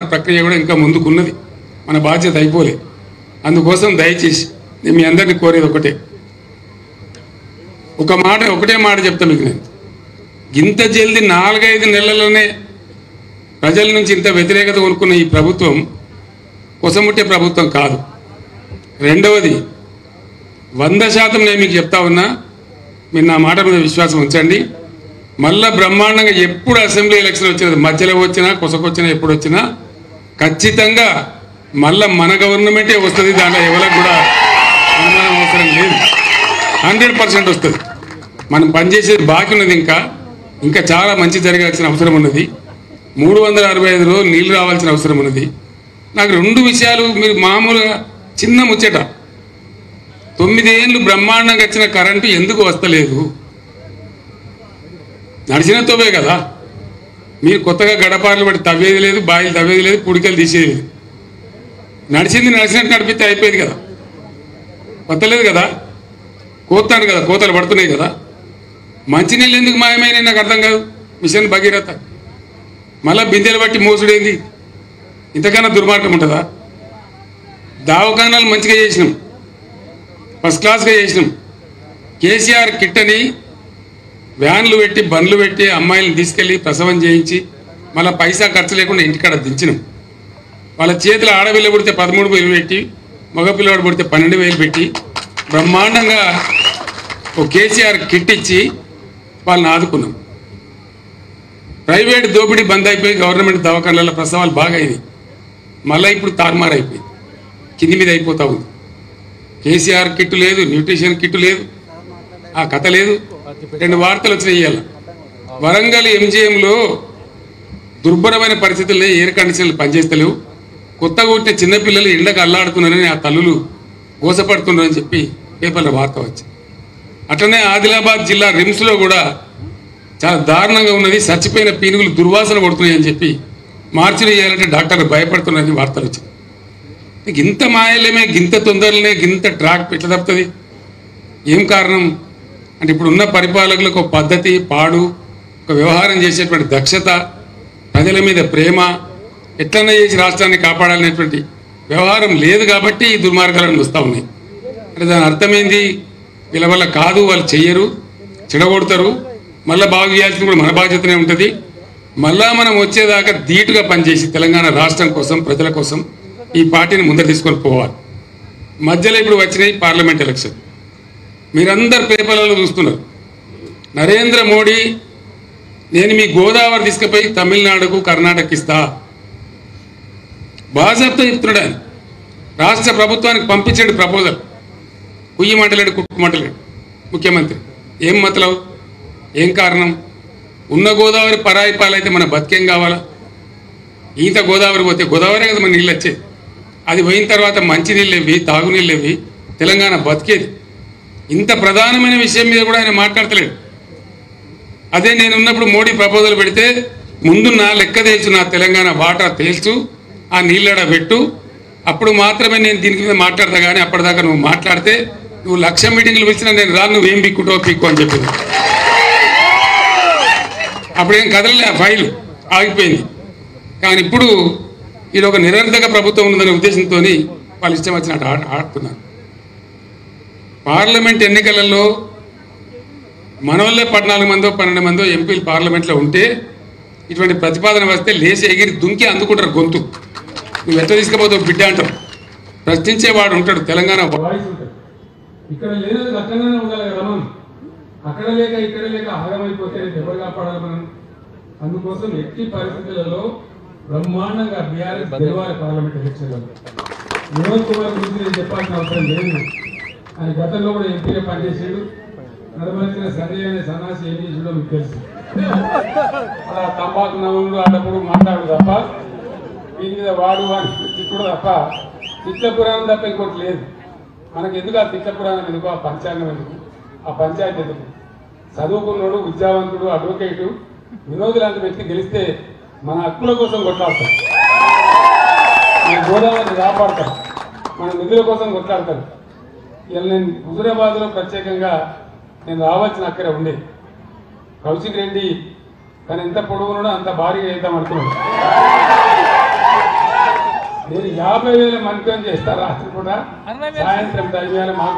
ప్రక్రియ కూడా ఇంకా ముందుకున్నది. మన బాధ్యత అయిపోలే. అందుకోసం దయచేసి నేను మీ అందరినీ కోరేది ఒకటే మాట చెప్తా మీకు. నేను ఇంత జల్దీ 4-5 నెలల్లోనే ప్రజల నుంచి ఇంత వ్యతిరేకత కొనుక్కున్న ఈ ప్రభుత్వం కొసముట్టే ప్రభుత్వం కాదు. రెండవది 100% నేను మీకు చెప్తా ఉన్నా, మీరు నా మాట మీద విశ్వాసం ఉంచండి. మళ్ళా బ్రహ్మాండంగా ఎప్పుడు అసెంబ్లీ ఎలక్షన్ వచ్చినది, మధ్యలో వచ్చినా కొసకొచ్చినా ఎప్పుడు వచ్చినా ఖచ్చితంగా మళ్ళా మన గవర్నమెంటే వస్తుంది. దాంట్లో ఎవరికి కూడా అనుమానం అవసరం లేదు. 100% వస్తుంది. మనం పనిచేసేది బాకీ ఉన్నది. ఇంకా చాలా మంచి జరగాల్సిన అవసరం ఉన్నది. 365 రోజులు నీళ్లు రావాల్సిన అవసరం ఉన్నది. నాకు 2 విషయాలు మీరు మామూలుగా చిన్న ముచ్చట, 9 ఏళ్ళు బ్రహ్మాండంగా వచ్చిన కరెంటు ఎందుకు వస్తలేదు? నడిచిన తోవే కదా. మీరు కొత్తగా గడపార్లు బట్టి తవ్వేది లేదు, బాయిలు తవ్వేది లేదు, పుడికలు తీసేది లేదు. నడిచినట్టు నడిపితే అయిపోయేది కదా. వస్తలేదు కదా, కోతాను కదా, కోతలు పడుతున్నాయి కదా. మంచినీళ్ళు ఎందుకు మాయమైనా నాకు అర్థం కాదు. మిషన్ భగీరథ మళ్ళా బిందెలు బట్టి మోసుడేంది? ఇంతకన్నా దుర్మార్గం ఉంటుందా? దవాఖానాలు మంచిగా చేసినాం, ఫస్ట్ క్లాస్గా చేసినాం. కేసీఆర్ కిట్ అని వ్యాన్లు పెట్టి బండ్లు పెట్టి అమ్మాయిలను తీసుకెళ్ళి ప్రసవం చేయించి మళ్ళీ పైసా ఖర్చు లేకుండా ఇంటికాడ దించినాం. వాళ్ళ చేతులు ఆడపిల్ల పుడితే 13,000 పెట్టి, మగపిల్లవాడు పుడితే 12,000 పెట్టి బ్రహ్మాండంగా ఓ కేసీఆర్ కిట్ ఇచ్చి వాళ్ళని ఆదుకున్నాం. ప్రైవేట్ దోపిడీ బంద్ అయిపోయి గవర్నమెంట్ దవాఖానాల ప్రసవాలు బాగా అయినాయి. మళ్ళీ ఇప్పుడు తారుమారు అయిపోయింది, కింది మీద అయిపోతా ఉంది. కేసీఆర్ కిట్ లేదు, న్యూట్రిషన్ కిట్ లేదు, ఆ కథ లేదు. 2 వార్తలు వచ్చినాయి ఇవాళ. వరంగల్ ఎంజీఎంలో దుర్భరమైన పరిస్థితుల్లో ఎయిర్ కండిషన్లు పనిచేస్తలేవు, కొత్తగా పుట్టిన చిన్నపిల్లలు ఎండకు అల్లాడుతున్నారని ఆ తల్లులు గోసపడుతున్నారని చెప్పి పేపర్లో వార్త వచ్చింది. అట్లనే ఆదిలాబాద్ జిల్లా రిమ్స్లో కూడా చాలా దారుణంగా ఉన్నది. చచ్చిపోయిన పీనుగులు దుర్వాసన పడుతున్నాయని చెప్పి మార్చిలు చేయాలంటే డాక్టర్లు భయపడుతున్నారని వార్తలు వచ్చింది. ఇంత మాయలేమే, గింత తొందరలనే, గింత ట్రాక్ ఎట్లా తప్పుతుంది? ఏం కారణం అంటే ఇప్పుడు ఉన్న పరిపాలకులకు ఒక పద్ధతి, పాడు, ఒక వ్యవహారం చేసేటువంటి దక్షత, ప్రజల మీద ప్రేమ, ఎట్లన్నా చేసి రాష్ట్రాన్ని కాపాడాలనేటువంటి వ్యవహారం లేదు కాబట్టి ఈ దుర్మార్గాలను వస్తూ ఉన్నాయి. అంటే దాని అర్థమైంది, వీళ్ళ వల్ల కాదు, వాళ్ళు చెయ్యరు, చెడగొడతారు. మళ్ళీ బాగు చేయాల్సింది కూడా మన బాధ్యతనే ఉంటుంది. మళ్ళా మనం వచ్చేదాకా ధీటుగా పనిచేసి తెలంగాణ రాష్ట్రం కోసం, ప్రజల కోసం ఈ పార్టీని ముందర తీసుకొని పోవాలి. మధ్యలో ఇప్పుడు వచ్చినాయి పార్లమెంట్ ఎలక్షన్. మీరందరు పేపర్లలో చూస్తున్నారు. నరేంద్ర మోడీ నేను మీ గోదావరి తీసుకుపోయి తమిళనాడుకు, కర్ణాటకకి ఇస్తా బాజాబ్తో చెప్తున్నాడు. ఆయన రాష్ట్ర ప్రభుత్వానికి పంపించాడు ప్రపోజల్. కుయ్యమంటలేడు, కుట్టుమంటలేడు ముఖ్యమంత్రి. ఏం మతలవు, ఏం కారణం? ఉన్న గోదావరి పరాయి పాలైతే మన బతికేం కావాలా? ఈత గోదావరి పోతే గోదావరి కదా మన నీళ్ళు వచ్చేది. అది పోయిన తర్వాత మంచినీళ్ళు ఇవి, తాగునీళ్ళు ఇవి, తెలంగాణ బతికేది. ఇంత ప్రధానమైన విషయం మీద కూడా ఆయన మాట్లాడతలేడు. అదే నేను ఉన్నప్పుడు మోడీ ప్రపోజల్ పెడితే ముందు నా లెక్క తేల్చు, నా తెలంగాణ వాటా తేల్చు, ఆ నీళ్ళడ పెట్టు, అప్పుడు మాత్రమే నేను దీని మీద మాట్లాడతా. కానీ అప్పటిదాకా నువ్వు మాట్లాడితే నువ్వు 1,00,000 మీటింగ్లు పిలిచినా నేను రాను, నువ్వేం పిక్కుంటావు పిక్కు అని చెప్పింది. అప్పుడేం కదలలే, ఆ ఫైలు ఆగిపోయింది. కానీ ఇప్పుడు ఇది ఒక నిరర్ధక ప్రభుత్వం ఉందనే ఉద్దేశంతో వాళ్ళు ఇష్టం వచ్చినట్టు ఆడుతున్నారు. పార్లమెంట్ ఎన్నికలలో మన వల్లే 14 మందో 12 మందో ఎంపీలు పార్లమెంట్లో ఉంటే ఇటువంటి ప్రతిపాదన వస్తే లేచి ఎగిరి దుంకి అందుకుంటారు గొంతు. నువ్వు ఎట్లా తీసుకుపోతావు బిడ్డ అంటారు. ప్రశ్నించేవాడు ఉంటాడు, తెలంగాణ వాయిస్ ఉంటుంది. ఇక్కడ లేనది అక్కడనే ఉండాలి కదా మనం. అక్కడ లేక ఇక్కడ లేక ఆగమైపోతే ఎవరు కాపాడాలి మనం? అందుకోసం ఎట్టి పరిస్థితులలో బ్రహ్మాండంగా బీఆర్ఎస్ గెలవాలి పార్లమెంట్ ఎలక్షన్లలో. వినోద్ కుమార్ గురించి నేను చెప్పాల్సిన అవసరం లేదు. ఆయన గతంలో కూడా ఎంపీగా పనిచేసాడు. నడవలసిన సంజయ్ అనే సన్నాసి ఏం చేసిండో మీకు తెలుసు. అలా తంబాకు నవ్వులు అన్నప్పుడు మాట్లాడు తప్ప, దీని మీద వాడు అని తిప్పుడు తప్ప, తిట్ల పురాణం తప్ప ఇంకోటి లేదు. మనకి ఎందుకు ఆ తిట్ల పురాణం ఎందుకు, ఆ పంచాంగం ఎందుకు, ఆ పంచాయతీ ఎందుకు? చదువుకున్నాడు, విద్యావంతుడు, అడ్వకేటు వినోద్ లాంటి వ్యక్తి గెలిస్తే మన హక్కుల కోసం కొట్లాడతారు, మన గోదావరిని కాపాడతారు, మన నిధుల కోసం కొట్లాడతారు. ఇలా నేను హుజూరాబాద్లో ప్రత్యేకంగా నేను రావాల్సిన అక్కడే ఉండేది. కౌశిక్ రెడ్డి కానీ ఎంత పొడుగున్నాడో అంత భారీగా చేద్దాం అనుకున్నాడు. 50,000 మందితో చేస్తారు రాత్రి కూడా సాయంత్రం 5,000 మాకు